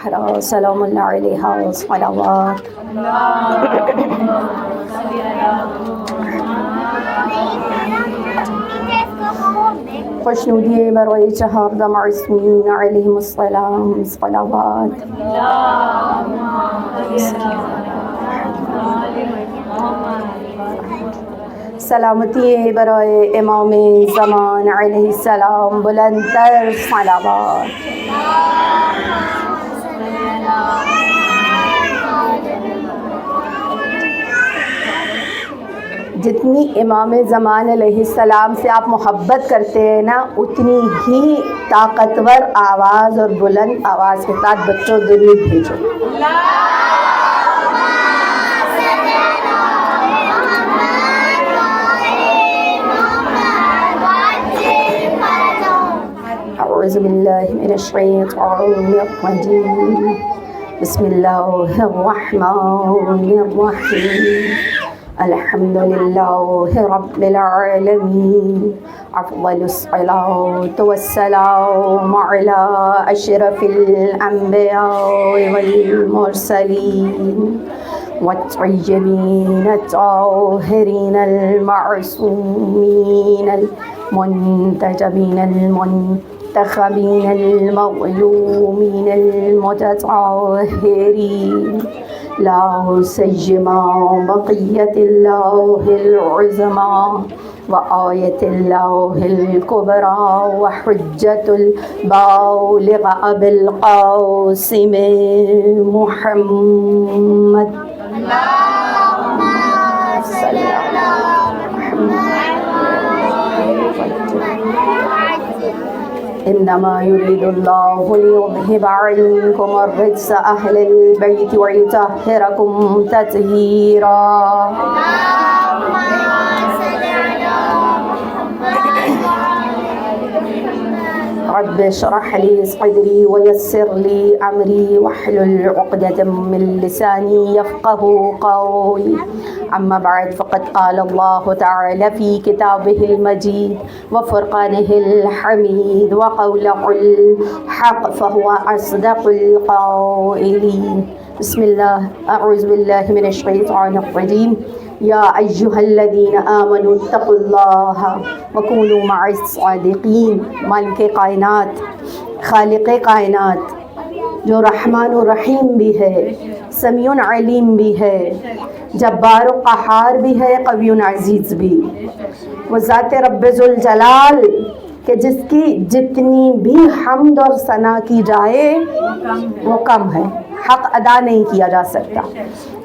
سلام اللہ علیہ والصلوات. خوشنودی برای چهارده معصومین علیهم السلام صلوات. سلامتی برای امام زمان علیہ السلام بلندتر صلوات. جتنی امام زمان علیہ السلام سے آپ محبت کرتے ہیں نا، اتنی ہی طاقتور آواز اور بلند آواز کے ساتھ بچوں درود بھیجو. اعوذ باللہ من الشیطان الرجیم. بسم اللہ الرحمن الرحیم. الحمد للہ رب العالمین. افضل الصلاة والسلام على اشرف الانبیاء والمرسلین والطیبین الطاہرین المعصومین المنتجبین المنتخبین المظلومین المتطہرین. لا سیما بقیت اللہ العظمى وآیت اللہ الکبریٰ وحجت البالغ ابی القاسم محمد. انما يريد الله ليذهب عنكم الرجس اهل البيت ويطهركم تطهيرا. رب اشرح لي صدري ويسر لي امري واحلل عقدة من لساني يفقهوا قولي. اما بعد فقد قال الله تعالى في كتابه المجيد وفرقانه الحميد وقوله الحق فهو اصدق القائلين. بسم الله. اعوذ بالله من الشيطان الرجيم. یا ایہا الذین آمنوا اتقوا اللہ وکونوا مع الصادقین. مالک کائنات، خالق کائنات، جو رحمان و رحیم بھی ہے، سمیع علیم بھی ہے، جبار و قہار بھی ہے، قوی و عزیز بھی. وہ ذات رب ذوالجلال کہ جس کی جتنی بھی حمد اور ثنا کی جائے وہ کم ہے، حق ادا نہیں کیا جا سکتا.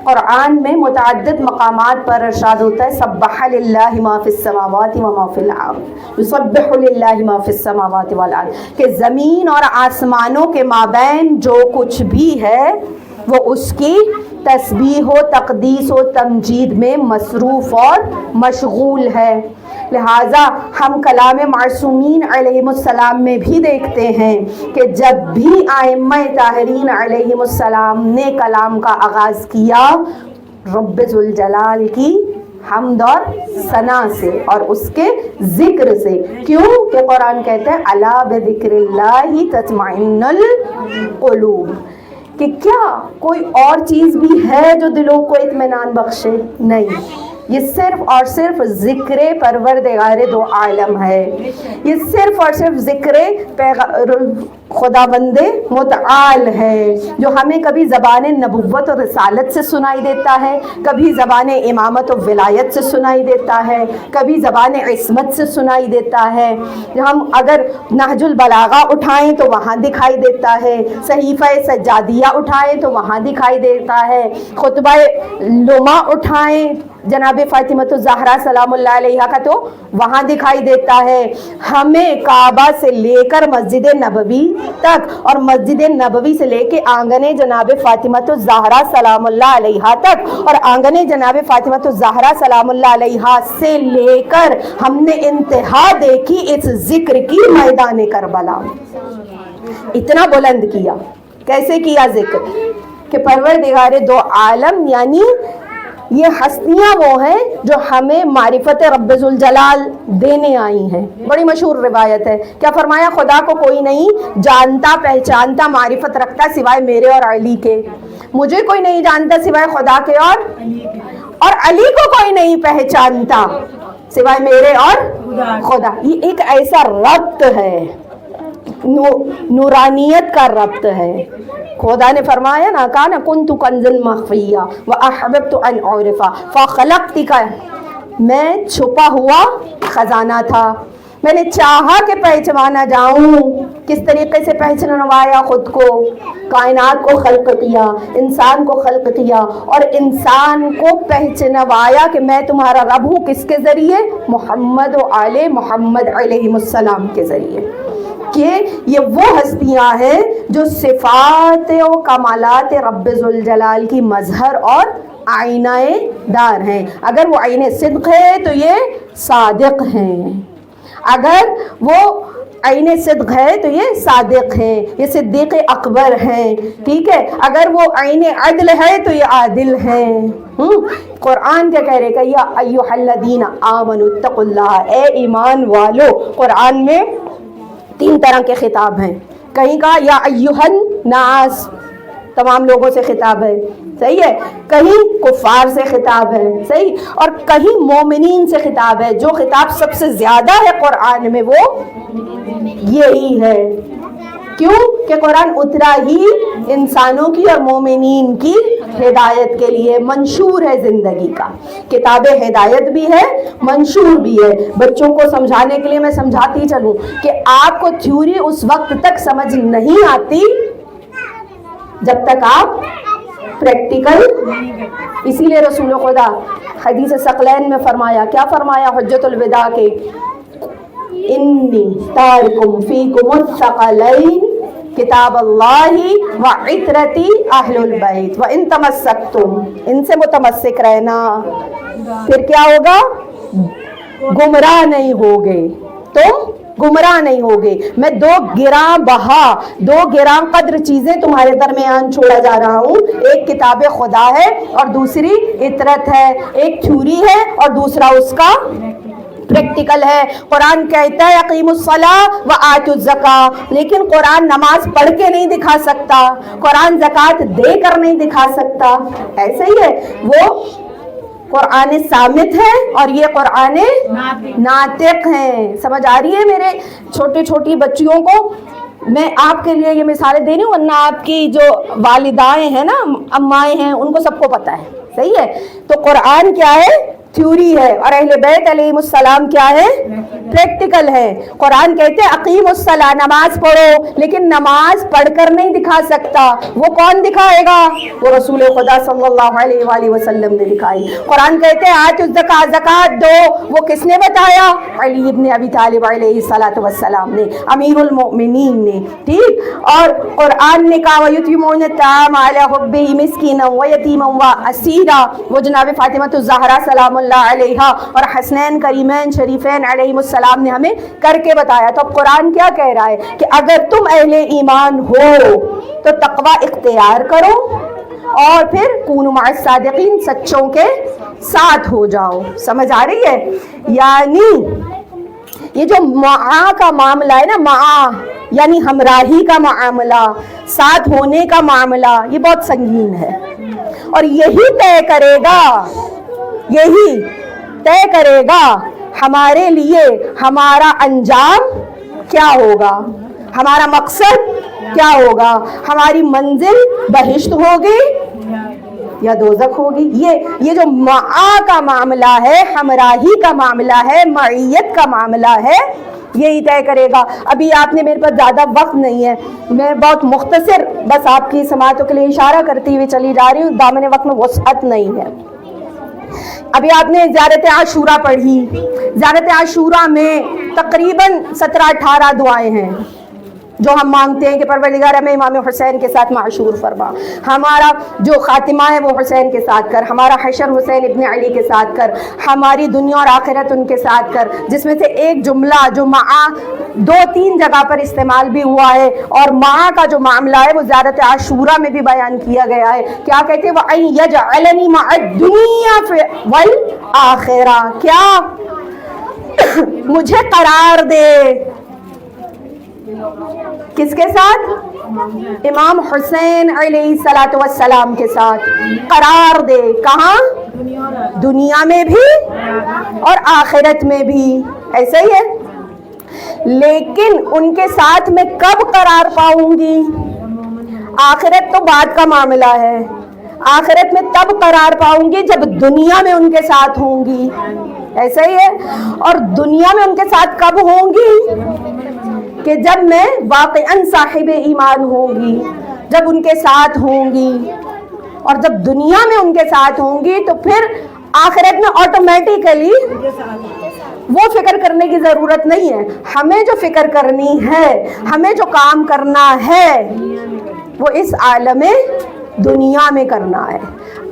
قرآن میں متعدد مقامات پر ارشاد ہوتا ہے سبح للہ ما فی السماوات و ما فی الارض. یسبح للہ ما فی السماوات والارض، کہ زمین اور آسمانوں کے مابین جو کچھ بھی ہے وہ اس کی تسبیح و تقدیس و تمجید میں مصروف اور مشغول ہے. لہٰذا ہم کلام معصومین علیہم السلام میں بھی دیکھتے ہیں کہ جب بھی ائمہ طاہرین علیہم السلام نے کلام کا آغاز کیا رب ذوالجلال کی حمد اور ثنا سے اور اس کے ذکر سے. کیوں کہ قرآن کہتا ہے الا بذکر اللہ تطمئن القلوب، کہ کیا کوئی اور چیز بھی ہے جو دلوں کو اطمینان بخشے؟ نہیں، یہ صرف اور صرف ذکر پروردگار دو عالم ہے. یہ صرف اور صرف ذکر خداوند متعال ہے جو ہمیں کبھی زبان نبوت اور رسالت سے سنائی دیتا ہے، کبھی زبان امامت و ولایت سے سنائی دیتا ہے، کبھی زبان عصمت سے سنائی دیتا ہے. ہم اگر نہج البلاغہ اٹھائیں تو وہاں دکھائی دیتا ہے، صحیفہ سجادیہ اٹھائیں تو وہاں دکھائی دیتا ہے، خطبہ لما اٹھائیں جناب فاطمہ الزہرا سلام اللہ علیہ کا تو وہاں دکھائی دیتا ہے. ہمیں کعبہ سے لے کر مسجد نبوی تک اور مسجد نبوی سے لے کے آنگن جناب فاطمہ الزہرا سلام اللہ علیہ تک اور آنگن جناب فاطمہ الزہرا سلام اللہ علیہ سے لے کر ہم نے انتہا دیکھی اس ذکر کی میدان کربلا. اتنا بلند کیا. کیسے کیا ذکر؟ کہ پروردگار دو عالم یہ ہستیاں وہ ہیں جو ہمیں معرفت رب ذوالجلال دینے آئی ہیں. بڑی مشہور روایت ہے. کیا فرمایا؟ خدا کو کوئی نہیں جانتا، پہچانتا، معرفت رکھتا سوائے میرے اور علی کے. مجھے کوئی نہیں جانتا سوائے خدا کے اور علی کو کوئی نہیں پہچانتا سوائے میرے اور خدا. یہ ایک ایسا ربط ہے، نورانیت کا ربط ہے. خدا نے فرمایا نا، کانا کنت کنزا مخفیا واحببت ان اعرف فخلقتک، میں چھپا ہوا خزانہ تھا، میں نے چاہا کہ پہچانا جاؤں. کس طریقے سے پہچانوایا خود کو؟ کائنات کو خلق کیا، انسان کو خلق کیا، اور انسان کو پہچانوایا کہ میں تمہارا رب ہوں. کس کے ذریعے؟ محمد و آل محمد علیہ السلام کے ذریعے. کہ یہ وہ ہستیاں ہیں جو صفات و کمالات رب ذوالجلال کی مظہر اور آئینہ دار ہیں. اگر وہ عین صدق ہے تو یہ صادق ہیں، اگر وہ عین صدق ہے تو یہ صادق ہیں، یہ صدیق اکبر ہیں. ٹھیک ہے، اگر وہ عین عدل ہے تو یہ عادل ہیں. قرآن کیا کہہ رہے کہ یا ایھا الذین آمنوا اتقوا اللہ، اے ایمان والو. قرآن میں 3 طرح کے خطاب ہیں. کہیں کا یا ایھا الناس، تمام لوگوں سے خطاب ہے، صحیح ہے. کہیں کفار سے خطاب ہے، صحیح. اور کہیں مومنین سے خطاب ہے. جو خطاب سب سے زیادہ ہے قرآن میں وہ یہی ہے. کیوں کہ قرآن اترا ہی انسانوں کی اور مومنین کی ہدایت کے لیے. منشور ہے زندگی کا، کتاب ہدایت بھی ہے، منشور بھی ہے. بچوں کو سمجھانے کے لیے میں سمجھاتی چلوں کہ آپ کو تھیوری اس وقت تک سمجھ نہیں آتی جب تک آپ پریکٹیکل. اسی لیے رسول خدا حدیث ثقلین میں فرمایا، کیا فرمایا حجۃ الوداع کے؟ انی تارکم فیکم الثقلین کتاب اللہ و عطرتی اہل البیت و ان تمسکتم، ان سے متمسک رہنا، پھر کیا ہوگا؟ گمراہ نہیں ہوگے. تم گمراہ نہیں ہوگے. میں 2 گراں بہا، 2 گراں قدر چیزیں تمہارے درمیان چھوڑا جا رہا ہوں. ایک کتاب خدا ہے اور دوسری عطرت ہے. ایک تھیوری ہے اور دوسرا اس کا پریکٹیکل ہے. قرآن کہتا ہے اقیموا الصلاۃ وآتوا الزکاۃ، لیکن قرآن نماز پڑھ کے نہیں دکھا سکتا، قرآن زکوٰۃ دے کر نہیں دکھا سکتا. ایسے ہی ہے، وہ قرآن صامت ہے اور یہ قرآن ناطق ہیں. سمجھ آ رہی ہے میرے چھوٹی بچیوں کو؟ میں آپ کے لیے یہ مثالیں دے رہی ہوں، ورنہ آپ کی جو والدائیں ہیں نا، امائیں ہیں، ان کو سب کو پتہ ہے. صحیح ہے. تو قرآن کیا ہے؟ تھیوری ہے، اور اہل بیت علیہ السلام کیا ہے؟ پریکٹیکل ہے. قرآن کہتے ہیں اقیم الصلاۃ، نماز پڑھو، لیکن نماز پڑھ کر نہیں دکھا سکتا. وہ کون دکھائے گا؟ وہ رسول خدا صلی اللہ علیہ وآلہ وسلم نے دکھائی. قرآن کہتے ہیں آتوا الزکاۃ، زکوٰۃ دو. وہ کس نے بتایا؟ علی ابن ابی طالب علیہ الصلوۃ والسلام نے، امیر المؤمنین نے. ٹھیک. اور قرآن نے کہا وَيُطْعِمُونَ الطَّعَامَ عَلَىٰ حُبِّهِ مِسْكِينًا وَيَتِيمًا وَأَسِيرًا. وہ جناب فاطمہ الزہرا سلام اللہ علیہا اور حسنین کریمین شریفین علیہ السلام نے ہمیں کر کے بتایا. تو اب قرآن کیا کہہ رہا ہے کہ اگر تم اہل ایمان ہو تو تقوی اختیار کرو اور پھر کونوا مع الصادقین، سچوں کے ساتھ ہو جاؤ. سمجھ آ رہی ہے؟ یعنی یہ جو معا کا معاملہ ہے نا، معا یعنی ہمراہی کا معاملہ، ساتھ ہونے کا معاملہ، یہ بہت سنگین ہے. اور یہی طے کرے گا ہمارے لیے ہمارا انجام کیا ہوگا، ہمارا مقصد کیا ہوگا، ہماری منزل بہشت ہوگی یا دوزخ ہوگی. یہ جو معا کا معاملہ ہے، ہمراہی کا معاملہ ہے، معیت کا معاملہ ہے، یہی طے کرے گا. ابھی آپ نے میرے پاس زیادہ وقت نہیں ہے، میں بہت مختصر بس آپ کی سماعتوں کے لیے اشارہ کرتی ہوئی چلی جا رہی ہوں، دامن وقت میں وسعت نہیں ہے. ابھی آپ نے زیارت عاشورہ پڑھی. زیارت عاشورہ میں تقریباً 17-18 دعائیں ہیں. جو ہم مانگتے ہیں کہ پروردگار ہمیں امام حسین کے ساتھ معشور فرما، ہمارا جو خاتمہ ہے وہ حسین کے ساتھ کر، ہمارا حشر حسین ابن علی کے ساتھ کر، ہماری دنیا اور آخرت ان کے ساتھ کر، جس میں سے ایک جملہ جو معا 2-3 جگہ پر استعمال بھی ہوا ہے، اور معا کا جو معاملہ ہے وہ زیارت عاشورہ میں بھی بیان کیا گیا ہے. کیا کہتے ہیں؟ وَأَن يَجْعَلَنِي مَعَ الدُّنْيَا وَالْآخِرَةِ، کیا مجھے قرار دے کس کے ساتھ؟ امام حسین علیہ الصلوۃ والسلام کے ساتھ قرار دے. کہاں؟ دنیا میں بھی اور آخرت میں بھی. ایسا ہی ہے. لیکن ان کے ساتھ میں کب قرار پاؤں گی؟ آخرت تو بعد کا معاملہ ہے. آخرت میں تب قرار پاؤں گی جب دنیا میں ان کے ساتھ ہوں گی. ایسا ہی ہے. اور دنیا میں ان کے ساتھ کب ہوں گی؟ کہ جب میں واقعاً صاحب ایمان ہوں گی، جب ان کے ساتھ ہوں گی. اور جب دنیا میں ان کے ساتھ ہوں گی تو پھر آخرت میں آٹومیٹیکلی وہ فکر کرنے کی ضرورت نہیں ہے. ہمیں جو فکر کرنی ہے، ہمیں جو کام کرنا ہے، وہ اس عالم دنیا میں کرنا ہے.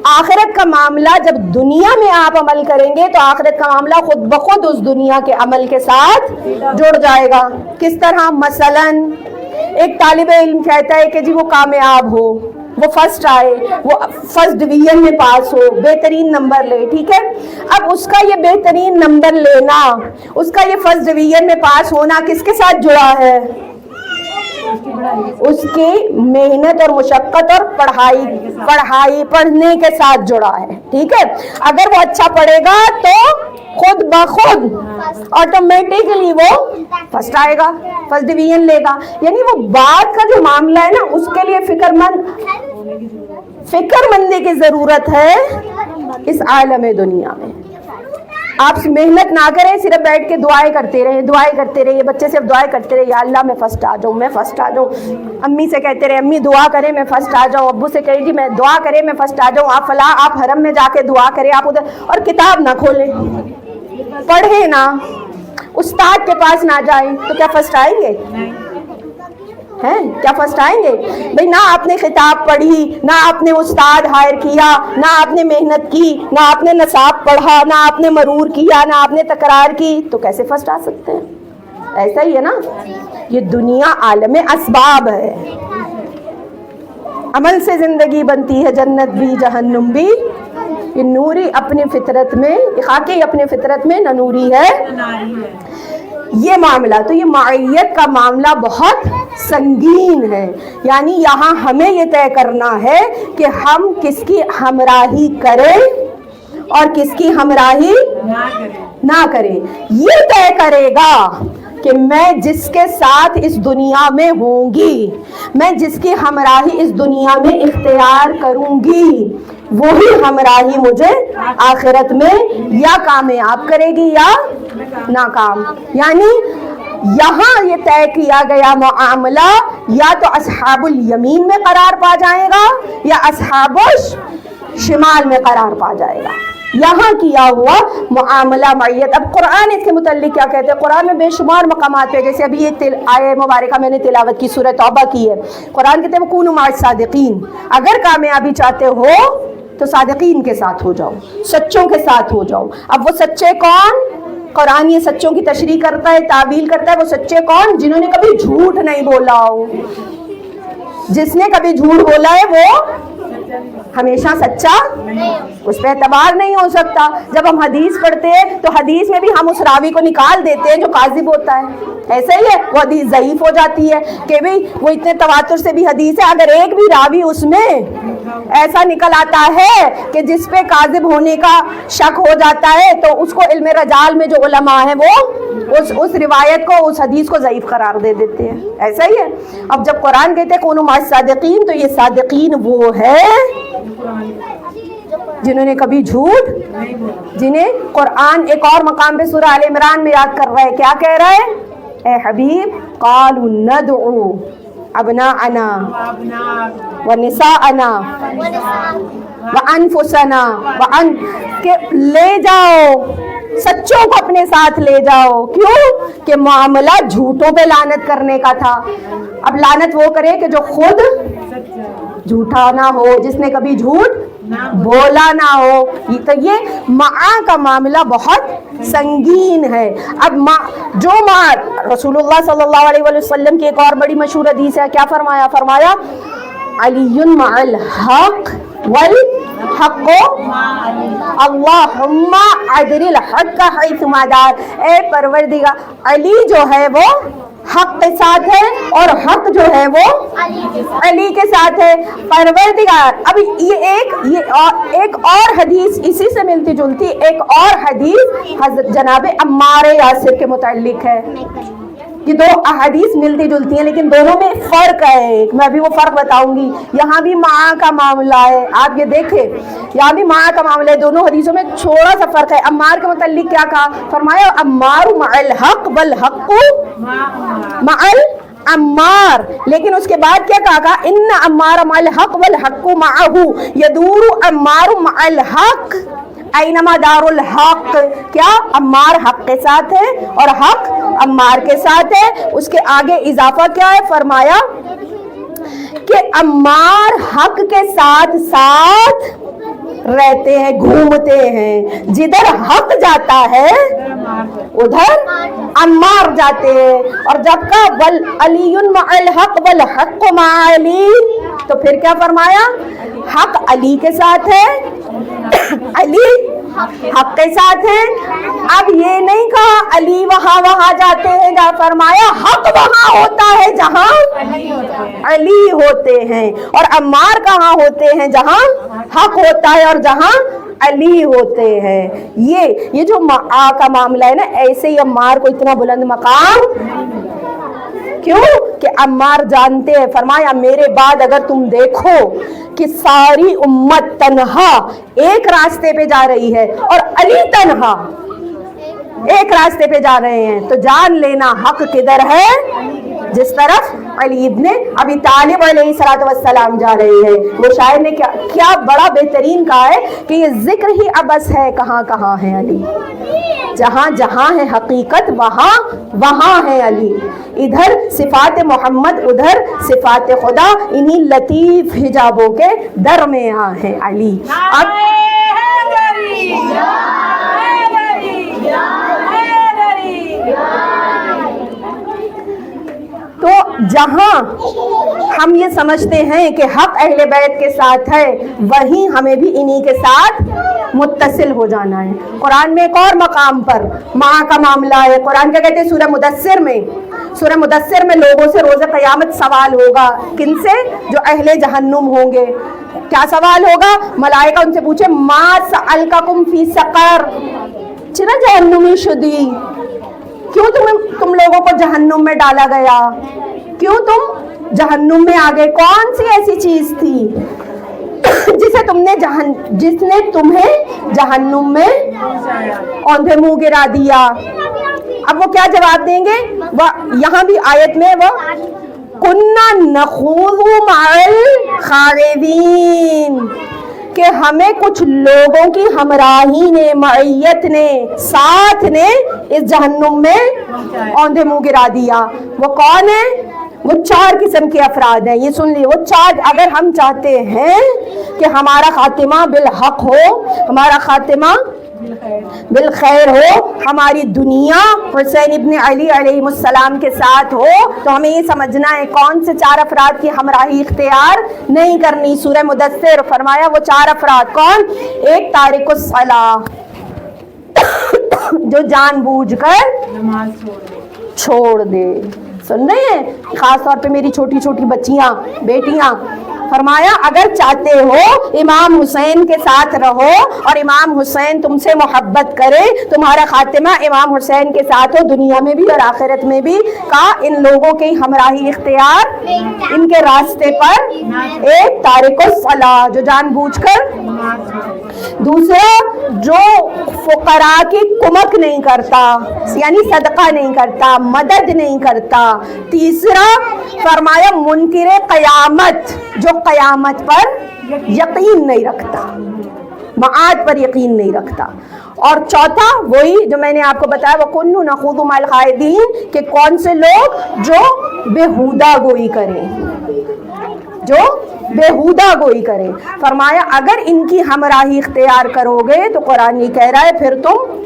آخرت کا معاملہ جب دنیا میں آپ عمل کریں گے تو آخرت کا معاملہ خود بخود اس دنیا کے عمل کے ساتھ جڑ جائے گا. کس طرح؟ مثلاً ایک طالب علم کہتا ہے کہ جی وہ کامیاب ہو، وہ فرسٹ آئے، وہ فرسٹ ڈویژن میں پاس ہو، بہترین نمبر لے. ٹھیک ہے. اب اس کا یہ بہترین نمبر لینا، اس کا یہ فرسٹ ڈویژن میں پاس ہونا کس کے ساتھ جڑا ہے؟ اس کی محنت اور مشقت اور پڑھنے کے ساتھ جڑا ہے. ٹھیک ہے. اگر وہ اچھا پڑھے گا تو خود بخود آٹومیٹکلی وہ فرسٹ آئے گا، فرسٹ ڈویژن لے گا. یعنی وہ بعد کا جو معاملہ ہے نا، اس کے لیے فکر مندی کی ضرورت ہے اس عالم دنیا میں. آپ محنت نہ کریں، صرف بیٹھ کے دعائیں کرتے رہے. بچے صرف دعائیں کرتے رہے، یا اللہ میں فرسٹ آ جاؤں، میں فرسٹ آ جاؤں. امی سے کہتے رہے امی دعا کریں میں فرسٹ آ جاؤں. ابو سے کہیں جی میں دعا کریں میں فرسٹ آ جاؤں. آپ فلاں آپ حرم میں جا کے دعا کریں، آپ ادھر، اور کتاب نہ کھولیں، پڑھیں نہ، استاد کے پاس نہ جائیں، تو کیا فرسٹ آئیں گے؟ کیا فرسٹ آئیں گے؟ بھئی نہ آپ نے خطاب پڑھی، نہ آپ نے استاد ہائر کیا، نہ آپ نے محنت کی، نہ آپ نے نصاب پڑھا، نہ آپ نے مرور کیا، نہ آپ نے تکرار کی، تو کیسے فرسٹ آ سکتے ہیں؟ ایسا ہی ہے نا. یہ دنیا عالم اسباب ہے. عمل سے زندگی بنتی ہے جنت بھی جہنم بھی. یہ نوری اپنی فطرت میں، خاکی اپنی فطرت میں نہ نوری ہے. یہ معاملہ، تو یہ معیت کا معاملہ بہت سنگین ہے. یعنی یہاں ہمیں یہ طے کرنا ہے کہ ہم کس کی ہمراہی کریں اور کس کی ہمراہی نہ کریں. یہ طے کرے گا کہ میں جس کے ساتھ اس دنیا میں ہوں گی، میں جس کی ہمراہی اس دنیا میں اختیار کروں گی، وہی ہمراہی مجھے آخرت میں یا کامیاب کرے گی یا ناکام. یعنی یہاں یہ طے کیا گیا معاملہ یا تو اصحاب الیمین میں قرار پا جائے گا یا اصحاب الشمال میں قرار پا جائے گا. یہاں کیا ہوا معاملہ معیت. اب قرآن اس کے متعلق کیا کہتے ہیں؟ قرآن میں بے شمار مقامات پہ، جیسے ابھی یہ آیہ مبارکہ میں نے تلاوت کی، سورہ توبہ کی ہے. قرآن کہتے ہیں وَكُونُوا مَعَ الصَّادِقِينَ، اگر کامیابی چاہتے ہو تو صادقین کے ساتھ ہو جاؤ، سچوں کے ساتھ ہو جاؤ. اب وہ سچے کون؟ قرآن یہ سچوں کی تشریح کرتا ہے، تعبیر کرتا ہے. وہ سچے کون؟ جنہوں نے کبھی جھوٹ نہیں بولا ہو. جس نے کبھی جھوٹ بولا ہے وہ ہمیشہ سچا، اس پہ اعتبار نہیں ہو سکتا. جب ہم حدیث پڑھتے ہیں تو حدیث میں بھی ہم اس راوی کو نکال دیتے ہیں جو کاذب ہوتا ہے. ایسا ہی ہے، وہ حدیث ضعیف ہو جاتی ہے کہ بھئی وہ اتنے تواتر سے بھی حدیث ہے، اگر ایک بھی راوی اس میں ایسا نکل آتا ہے کہ جس پہ کاذب ہونے کا شک ہو جاتا ہے تو اس کو علم رجال میں جو علماء ہیں وہ اس روایت کو، اس حدیث کو ضعیف قرار دے دیتے ہیں. ایسا ہی ہے. اب جب قرآن کہتے ہیں کونوا مع الصادقین، تو یہ صادقین وہ ہے جنہوں نے کبھی جھوٹ، جنہیں قرآن ایک اور مقام پہ سورہ آل عمران میں یاد کر رہا ہے. کیا کہہ رہا ہے؟ اے حبیب قالوا ندعو ابناءنا ونساءنا وانفسنا کہ لے جاؤ سچوں کو اپنے ساتھ لے جاؤ. کیوں؟ کہ معاملہ جھوٹوں پہ لعنت کرنے کا تھا. اب لعنت وہ کرے کہ جو خود جھوٹا نہ ہو، جس نے کبھی جھوٹ بولا نہ ہو. تو یہ ماں کا معاملہ بہت سنگین ہے. اب جو ماں، رسول اللہ صلی اللہ علیہ وسلم کی ایک اور بڑی مشہور حدیث ہے، کیا فرمایا؟ فرمایا علی مع الحق والحق اللہم عدل الحق حیثما دار. اے پروردگار، علی جو ہے وہ حق کے ساتھ ہے اور حق جو ہے وہ علی کے ساتھ ہے. پروردگار، اب یہ ایک اور حدیث اسی سے ملتی جلتی، ایک اور حدیث حضرت جناب عمار یاسر کے متعلق ہے. یہ دو احادیث ملتی جلتی ہیں لیکن دونوں میں فرق ہے. میں ابھی وہ فرق بتاؤں گی. یہاں بھی ماں کا معاملہ ہے، آپ یہ دیکھیں، یہاں بھی ماں کا معاملہ ہے. دونوں حدیثوں میں تھوڑا سا فرق ہے. عمار کے متعلق کیا کہا؟ فرمایا عمار مع الحق والحق مع عمار. لیکن اس کے بعد کیا کہا؟ ان عمار مع الحق والحق معه يدور عمار مع الحق اینما دار الحق. کیا؟ عمار حق کے ساتھ ہے اور حق عمار کے ساتھ ہے. اس کے آگے اضافہ کیا ہے؟ فرمایا کہ عمار حق کے ساتھ ساتھ رہتے ہیں، گھومتے ہیں، جدھر حق جاتا ہے ادھر عمار جاتے ہیں. اور جب کا علی مع الحق والحق مع علی، تو پھر کیا فرمایا؟ حق علی کے ساتھ ہے، علی حق کے ساتھ ہے. اب یہ نہیں کہا علی وہاں جاتے ہیں، جہاں فرمایا حق وہاں ہوتا ہے جہاں علی ہوتے ہیں، اور عمار کہاں ہوتے ہیں؟ جہاں حق ہوتا ہے اور جہاں علی ہوتے ہیں. یہ جو ماں کا معاملہ ہے نا، ایسے ہی عمار کو اتنا بلند مقام کیوں کہ عمار جانتے ہیں. فرمایا میرے بعد اگر تم دیکھو کہ ساری امت تنہا ایک راستے پہ جا رہی ہے اور علی تنہا ایک راستے پہ جا رہے ہیں، تو جان لینا حق کدھر ہے؟ جس طرف علی ابن ابی طالب علیہ السلام جا رہے ہیں. وہ شاعر نے کیا بڑا بہترین کہا ہے کہ یہ ذکر ہی ابس ہے، کہاں کہاں ہے علی. جہاں جہاں ہے حقیقت وہاں وہاں ہے علی. ادھر صفات محمد، ادھر صفات خدا، انہی لطیف حجابوں کے درمیان ہے علی. اب تو جہاں ہم یہ سمجھتے ہیں کہ حق اہل بیت کے ساتھ ہے، وہیں ہمیں بھی انہی کے ساتھ متصل ہو جانا ہے. قرآن میں ایک اور مقام پر ماں کا معاملہ ہے. قرآن کیا کہتے ہیں؟ سورہ مدثر میں لوگوں سے روز قیامت سوال ہوگا. کن سے؟ جو اہل جہنم ہوں گے. کیا سوال ہوگا؟ ملائکہ ان سے پوچھے ما سألککم فی سقر، چرا جہنمی شدی، کیوں تم لوگوں کو جہنم میں ڈالا گیا، کیوں تم جہنم میں آ گئے؟ کون سی ایسی چیز تھی جس نے تمہیں جہنم میں اوندھے منہ گرا دیا؟ اب وہ کیا جواب دیں گے؟ یہاں بھی آیت میں وہ کُنَّا نَخُوضُ مَعَ الْخَائِضِينَ، کہ ہمیں کچھ لوگوں کی ہمراہی نے، معیت نے، ساتھ نے اس جہنم میں اوندھے منہ گرا دیا. وہ کون ہے؟ وہ 4 قسم کے افراد ہیں. یہ سن لیے، وہ 4. اگر ہم چاہتے ہیں کہ ہمارا خاتمہ بالحق ہو، ہمارا خاتمہ بالخیر ہو، ہماری دنیا حسین ابن علی علیہ السلام کے ساتھ ہو، تو ہمیں یہ سمجھنا ہے کون سے 4 افراد کی ہمراہی اختیار نہیں کرنی. سورہ مدثر فرمایا وہ 4 افراد کون؟ ایک تارک الصلاۃ، جو جان بوجھ کر نماز چھوڑ دے. سن رہے ہیں؟ خاص طور پہ میری چھوٹی چھوٹی بچیاں، بیٹیاں. فرمایا اگر چاہتے ہو امام حسین کے ساتھ رہو اور امام حسین تم سے محبت کرے، تمہارا خاتمہ امام حسین کے ساتھ ہو، دنیا میں بھی اور آخرت میں بھی، کہا ان لوگوں کی ہمراہی اختیار، ان کے راستے پر ایک تارک الصلاۃ، جو جان بوجھ کر. دوسرا جو فقراء کی کمک نہیں کرتا، یعنی صدقہ نہیں کرتا، مدد نہیں کرتا. تیسرا فرمایا منکر قیامت، جو قیامت پر یقین نہیں رکھتا، معاد پر یقین نہیں رکھتا. اور چوتھا وہی جو میں نے آپ کو بتایا وَكُنُّ نَخُوضُ مَعَ الْخَائِضِينَ کہ کون سے لوگ جو بےہودہ گوئی کریں، جو بےہودہ گوئی کریں. فرمایا اگر ان کی ہمراہی اختیار کرو گے تو قرآن یہ کہہ رہا ہے پھر تم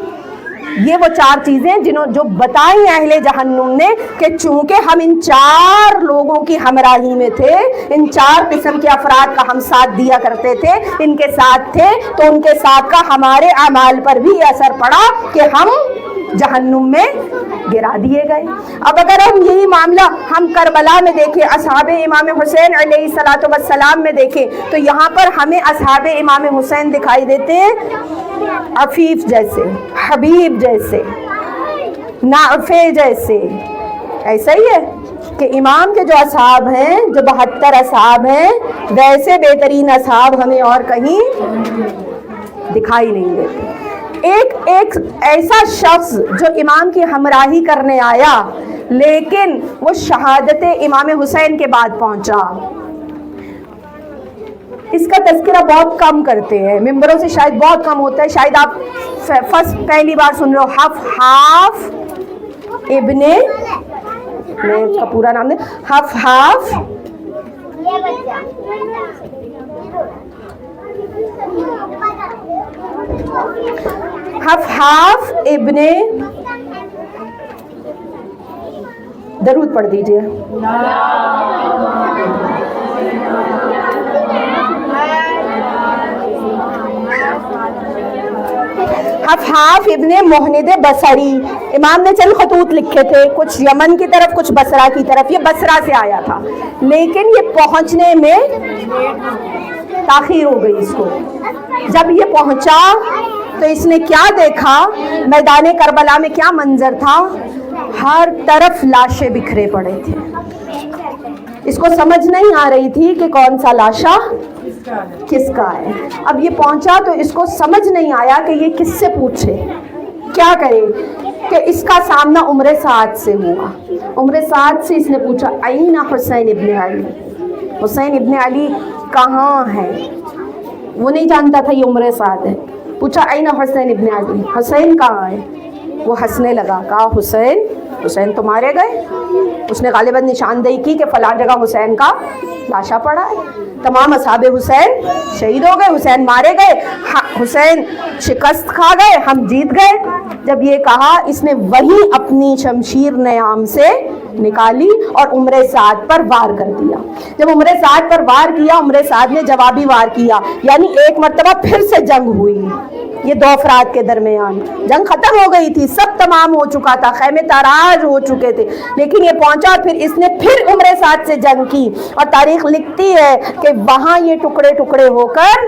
یہ وہ 4 چیزیں جو بتائیں اہل جہنم نے کہ چونکہ ہم ان 4 لوگوں کی ہمراہی میں تھے، ان 4 قسم کے افراد کا ہم ساتھ دیا کرتے تھے، ان کے ساتھ تھے تو ان کے ساتھ کا ہمارے اعمال پر بھی اثر پڑا کہ ہم جہنم میں گرا دیے گئے. اب اگر ہم یہی معاملہ ہم کربلا میں دیکھیں، اصحاب امام حسین علیہ الصلوۃ والسلام میں دیکھیں تو یہاں پر ہمیں اصحاب امام حسین دکھائی دیتے ہیں عفیف جیسے، حبیب جیسے، نافع جیسے. ایسا ہی ہے کہ امام کے جو اصحاب ہیں، جو 72 اصحاب ہیں، ویسے بہترین اصحاب ہمیں اور کہیں دکھائی نہیں دیتے. ایک ایسا شخص جو امام کی ہمراہی کرنے آیا لیکن وہ شہادت امام حسین کے بعد پہنچا، اس کا تذکرہ بہت کم کرتے ہیں، ممبروں سے شاید بہت کم ہوتا ہے. شاید آپ پہلی بار سن رہے ہو حفحاف ابن، میں اس کا پورا نام دیں، حفحاف حفحاف ابن، درود پڑھ دیجئے. حفحاف ابن محند بصری، امام نے چند خطوط لکھے تھے، کچھ یمن کی طرف کچھ بصرہ کی طرف. یہ بصرہ سے آیا تھا لیکن یہ پہنچنے میں تاخیر ہو گئی اس کو. جب یہ پہنچا تو اس نے کیا دیکھا، میدان کربلا میں کیا منظر تھا، ہر طرف لاشیں بکھرے پڑے تھے. اس کو سمجھ نہیں آ رہی تھی کہ کون سا لاشا کس کا ہے. اب یہ پہنچا تو اس کو سمجھ نہیں آیا کہ یہ کس سے پوچھے، کیا کرے، کہ اس کا سامنا عمر سعد سے ہوا. عمر سعد سے اس نے پوچھا این حسین ابن علی، حسین ابن علی کہاں ہے. وہ نہیں جانتا تھا یہ عمر سعد ہے. پوچھا این حسین ابن علی، حسین کہاں ہے. وہ ہنسنے لگا، کہا حسین تو مارے گئے. اس نے غالباً نشاندہی کی کہ فلاں جگہ حسین کا لاشا پڑا ہے. تمام اصحاب حسین شہید ہو گئے، حسین مارے گئے، حسین شکست کھا گئے، ہم جیت گئے. جب یہ کہا اس نے وہی اپنی شمشیر نیام سے نکالی اور عمر سعد پر وار کر دیا. جب عمر سعد پر وار کیا، عمر سعد نے جوابی وار کیا، یعنی ایک مرتبہ پھر سے جنگ ہوئی. یہ 2 افراد کے درمیان جنگ ختم ہو گئی تھی، سب تمام ہو چکا تھا، خیمے تاراج ہو چکے تھے، لیکن یہ پہنچا پھر اس نے پھر عمر سعد سے جنگ کی. اور تاریخ لکھتی ہے کہ وہاں یہ ٹکڑے ٹکڑے ہو کر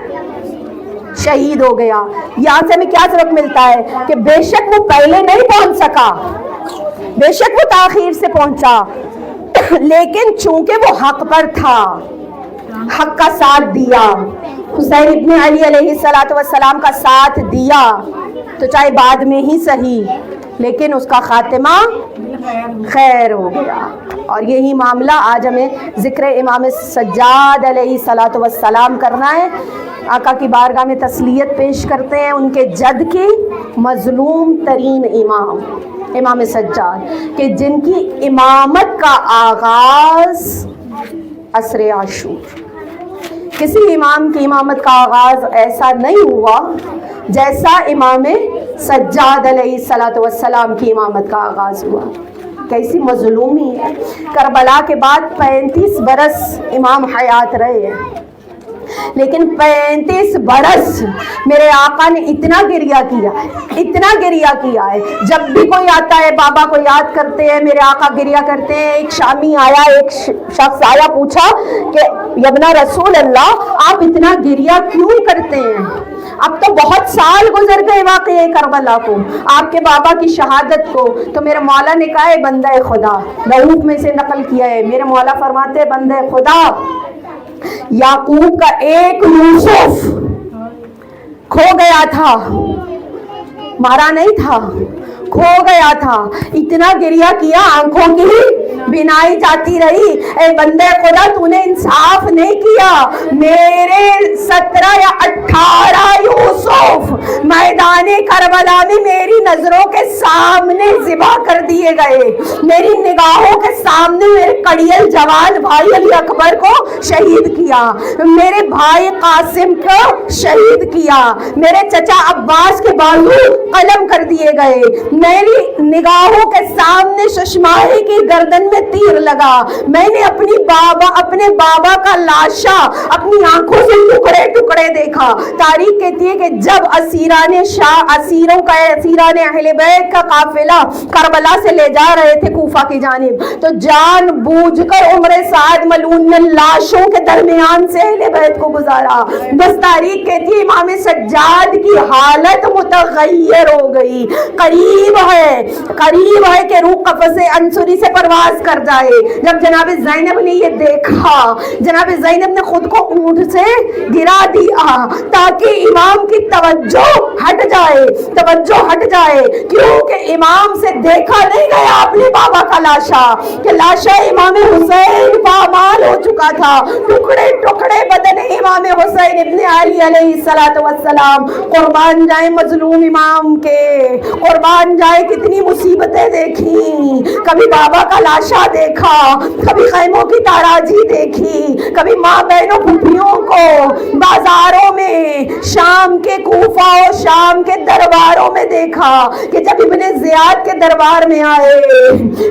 شہید ہو گیا. یہاں سے ہمیں کیا سبق ملتا ہے کہ بے شک وہ پہلے نہیں پہنچ سکا، بے شک وہ تاخیر سے پہنچا، لیکن چونکہ وہ حق پر تھا، حق کا ساتھ دیا، حسین ابن علی علیہ السلام کا ساتھ دیا، تو چاہے بعد میں ہی صحیح لیکن اس کا خاتمہ خیر ہو گیا. اور یہی معاملہ آج ہمیں ذکر امام سجاد علیہ السلام کرنا ہے. آقا کی بارگاہ میں تسلیت پیش کرتے ہیں ان کے جد کی، مظلوم ترین امام سجاد، کہ جن کی امامت کا آغاز عصر عاشور. کسی امام کی امامت کا آغاز ایسا نہیں ہوا جیسا امام سجاد علیہ السلام کی امامت کا آغاز ہوا. کیسی مظلومی ہے. کربلا کے بعد 35 برس امام حیات رہے ہیں، لیکن 35 برس میرے آقا نے اتنا گریہ کیا ہے، اتنا گریہ کیا ہے. جب بھی کوئی آتا ہے بابا کو یاد کرتے ہیں، میرے آقا گریہ کرتے ہیں. ایک شامی آیا، ایک شخص آیا، پوچھا کہ یبنا رسول اللہ آپ اتنا گریہ کیوں کرتے ہیں؟ اب تو بہت سال گزر گئے واقعہ کربلا کو، آپ کے بابا کی شہادت کو. تو میرے مولا نے کہا ہے بندہ خدا، رؤوف میں سے نقل کیا ہے، میرے مولا فرماتے ہیں بندہ خدا، یعقوب کا ایک یوسف کھو گیا تھا، مارا نہیں تھا، کھو گیا تھا، اتنا گریہ کیا آنکھوں کی بینائی جاتی رہی۔ اے بندے خدا تو نے انصاف نہیں کیا، میرے 17 یا 18 یوسف میدان کربلا میں میری نظروں کے سامنے ذبح کر دیے گئے، میری نگاہوں کے سامنے میرے کڑیل جوان بھائی علی اکبر کو شہید کیا، میرے بھائی قاسم کو شہید کیا، میرے چچا عباس کے بازو قلم کر دیے گئے، میری نگاہوں کے سامنے ششماہی کی گردن میں تیر لگا، میں نے اپنے بابا کا لاشا اپنی آنکھوں سے ٹکڑے ٹکڑے دیکھا۔ تاریخ کہتی ہے کہ جب اسیران اہل بیت کا قافلہ کربلا سے لے جا رہے تھے کوفہ کی جانب، تو جان بوجھ کر عمر سعد ملعون نے لاشوں کے درمیان سے اہل بیت کو گزارا۔ بس تاریخ کہتی ہے امام سجاد کی حالت متغیر ہو گئی، قریب ہے کہ روح قفس عنصری سے پرواز کر جائے۔ جب جناب زینب نے یہ دیکھا، جناب زینب نے خود کو اونٹ سے گرا دیا تاکہ امام کی توجہ ہٹ جائے، کیونکہ امام سے دیکھا نہیں گیا اپنے بابا کا لاشا، کہ لاشا امام حسین پامال ہو چکا تھا، ٹکڑے ٹکڑے بدن امام حسین ابن علی علیہ السلام قربان جائیں مظلوم امام کے، قربان جائے کتنی مصیبتیں دیکھی، کبھی بابا کا لاشا دیکھا، کبھی خیموں کی تاراجی دیکھی، کبھی ماں بہنوں پھوپھیوں کو بازاروں میں شام کے کوفہ اور شام کے درباروں میں دیکھا، کہ جب ابن زیاد کے دربار میں آئے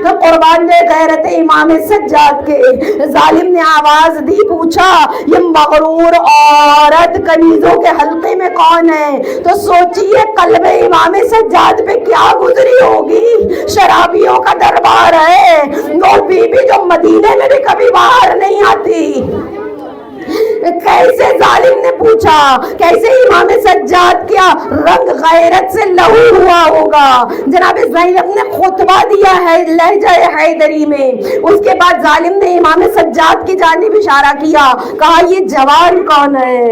تو قربان جائے غیرت امام سجاد کے، ظالم نے آواز دی، پوچھا یہ مغرور عورت کنیزوں کے حلقے میں کون ہے؟ تو سوچئے قلب امام سجاد پہ کیا گزری ہوگی، شرابیوں کا دربار ہے، وہ بی بی جو مدینے میں بھی کبھی باہر نہیں آتی۔ کیسے ظالم نے پوچھا، کیسے امام سجاد کیا رنگ غیرت سے لہو ہوا ہوگا۔ جناب زینب نے خطبہ دیا ہے لہجہ حیدری میں، اس کے بعد ظالم نے امام سجاد کی جانب اشارہ کیا، کہا یہ جوان کون ہے؟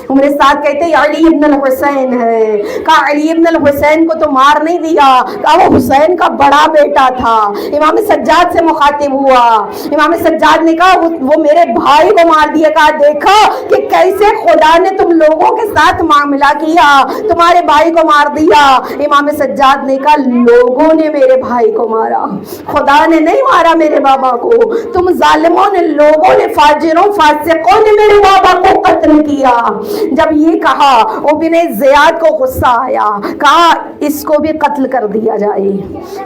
عمر سعد کہتے ہیں علی ابن الحسین ہے۔ کہا علی ابن الحسین کو تو مار نہیں دیا، کہا وہ حسین کا بڑا بیٹا تھا۔ امام سجاد سے مخاطب ہوا، امام سجاد نے کہا وہ میرے بھائی کو مار دیا۔ کہا دیکھا کہ کیسے خدا نے تم لوگوں کے ساتھ معاملہ کیا، تمہارے بھائی کو مار دیا۔ امام سجاد نے کہا لوگوں نے میرے بھائی کو مارا، خدا نے نہیں مارا میرے بابا کو، تم ظالموں نے، لوگوں نے، فاجروں فاسقوں نے میرے بابا کو قتل کیا۔ جب یہ کہا ابن زیاد کو غصہ آیا، کہا اس کو بھی قتل کر دیا جائے،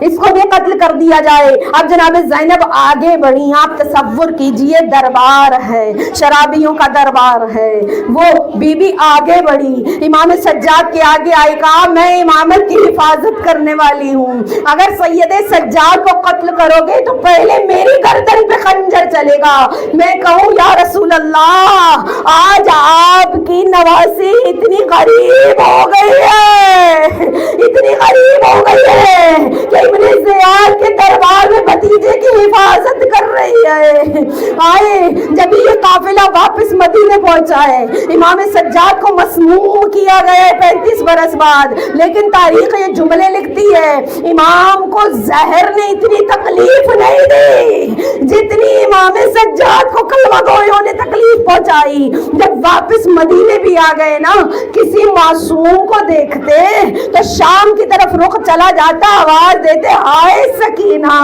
اس کو بھی قتل کر دیا جائے۔ اب جناب زینب آگے بڑھی، آپ تصور کیجئے دربار ہے، شرابیوں کا دربار ہے، وہ بی بی آگے بڑھی، امام سجاد کے آگے آئی، کہا میں امامت کی حفاظت کرنے والی ہوں، اگر سید سجاد کو قتل کرو گے تو پہلے میری گردن پہ خنجر چلے گا۔ میں کہوں یا رسول اللہ آج آپ کی نواسی اتنی غریب ہو گئی ہے، اتنی غریب ہو گئی ہے کہ ابن زیاد کے دربار میں بھتیجے کی حفاظت کر رہی ہے۔ آئے جب یہ قافلہ واپس مدینے پہنچا ہے، امام سجاد کو مسموم کیا گیا ہے 35 برس بعد، لیکن تاریخ یہ جملے لکھتی ہے امام کو زہر نے اتنی تکلیف نہیں دی جتنی امام سجاد کو کلمہ گویوں نے تکلیف پہنچائی۔ جب واپس مدینے بھی آ گئے نا، کسی معصوم کو دیکھتے تو شام کی طرف رخ چلا جاتا، آواز دیتے ہائے سکینہ،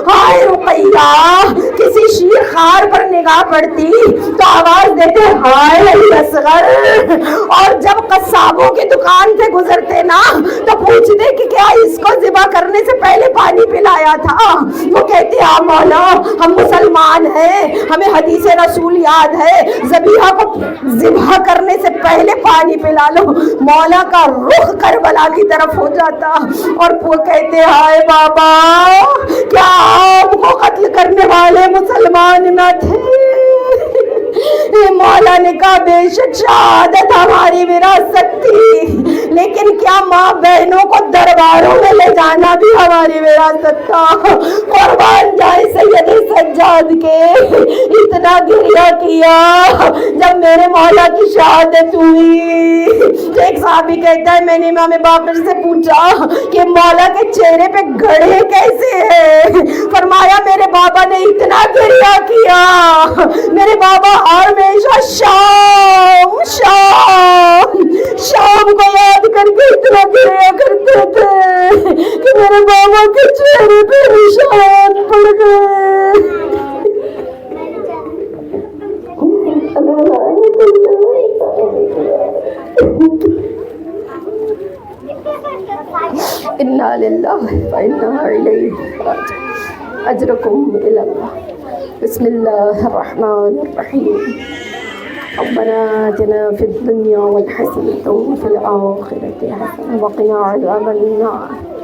ہائے رقیہ، کسی شیر خار پر نگاہ پڑتی تو آواز دیتے ہائے علی اصغر، اور جب قصابوں کی دکان سے گزرتے نا تو پوچھتے کہ کیا اس کو ذبح کرنے سے پہلے پانی پلایا تھا؟ وہ کہتے ہاں مولا ہم مسلمان ہیں، ہمیں حدیث رسول یاد ہے، ذبیحہ کو ذبح کرنے سے پہلے پانی پلا لو۔ مولا کا رخ کربلا کی طرف ہو جاتا اور وہ کہتے ہائے بابا کیا آپ کو قتل کرنے والے مسلمان نہ تھے؟ مولا نے کہا بے شک شہادت ہماری وراثت تھی، لیکن کیا ماں بہنوں کو درباروں میں لے جانا بھی ہماری وراثت تھا؟ قربان جائے سید سجاد کے، اتنا گریہ کیا جب میرے مولا کی شہادت ہوئی۔ ایک صحابی کہتا ہے میں نے امام باقر سے پوچھا کہ مولا کے چہرے پہ گڑھے کیسے ہیں؟ فرمایا میرے بابا نے اتنا گریہ کیا، میرے بابا ہمیشہ شام کو یاد کر کے اتنا گریہ کرتے تھے کہ میرے بابا کے چہرے پہ نشان پڑ گئے۔ انا للہ و انا الیہ راجعون۔ اجرکم الی اللہ۔ بسم اللہ الرحمن الرحیم۔ ربنا آتنا فی الدنیا والحسنة وفی الآخرة حسنة وقنا عذاب النار۔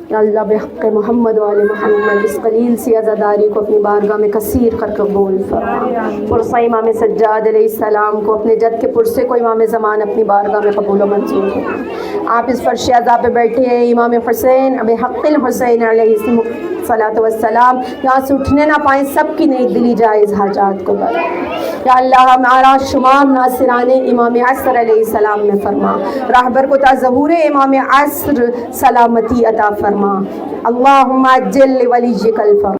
یا اللہ بحق محمد و آل محمد اس قلیل سی عزاداری کو اپنی بارگاہ میں کثیر کر قبول فرما۔ پرسہ امام سجاد علیہ السلام کو، اپنے جد کے پرسے کو امام زمان اپنی بارگاہ میں قبول و منظور فرما۔ آپ اس فرش عزا پہ بیٹھے ہیں، امام حسین بحق الحسین علیہ الصلاۃ والسلام یہاں سے اٹھنے نہ پائیں، سب کی نیک دلی جائز حاجات کو بر۔ یا اللہ ہمارا شمار ناصران امام عصر علیہ السلام میں فرما، راہبر کو تا ظہور امام عصر سلامتی عطا فرما۔ اللہم عجل ولیجک الفرج۔